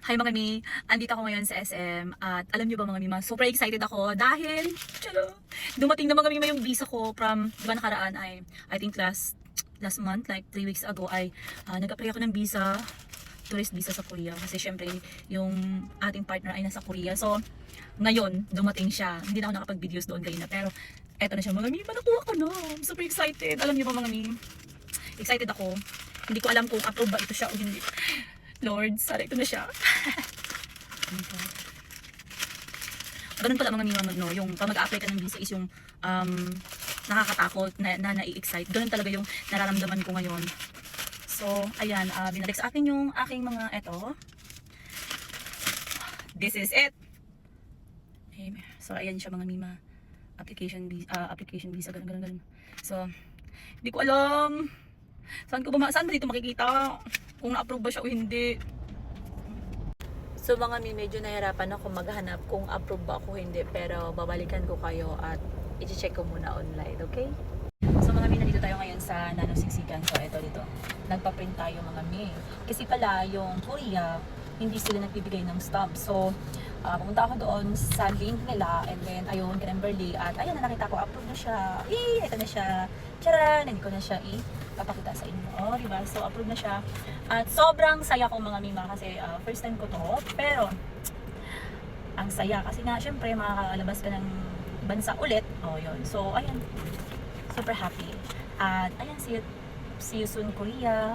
Hi mga mi, andito ako ngayon sa SM at alam niyo ba mga mima, super excited ako dahil dumating na mga mima yung visa ko from, di ba nakaraan ay, I think last month, like 3 weeks ago ay nag-apply ako ng visa, tourist visa sa Korea kasi syempre yung ating partner ay nasa Korea. So ngayon dumating siya, hindi na ako nakapag-videos doon kanina pero eto na siya mga mima, nakuha ko na, I'm super excited. Alam niyo ba mga mi, excited ako, hindi ko alam kung approve ba ito siya o hindi. Lord, sana ito na siya. Ganun pala mga mima, no? Yung pag mag-apply ka ng visa is yung nakakatakot, na nai-excite. Ganun talaga yung nararamdaman ko ngayon. So, ayan, binalik sa akin yung aking mga, eto. This is it. So, ayan siya mga mima. Application visa, ganun. So, hindi ko alam. Saan ba dito makikita? Kung na-approve ba siya o hindi. So mga mi, medyo nahirapan ako maghanap kung approve ba ako hindi. Pero babalikan ko kayo at i-check ko muna online, okay? So mga mi, nandito tayo ngayon sa nanosiksikan. So ito dito, nagpa-print tayo mga mi. Kasi pala yung Korea, hindi sila nagbibigay ng stamp. So pumunta ako doon sa link nila and then ayun, Kimberly at ayun na nakita ko, approve na siya. Ito na siya. Charan! Hindi ko na siya papakita sa inyo. Oh, diba? So approve na siya. At sobrang saya ko mga mima kasi first time ko to. Pero ang saya kasi nga syempre makakalabas ka ng bansa ulit. Oh, yun. So ayun. Super happy. At ayun, see you soon Korea.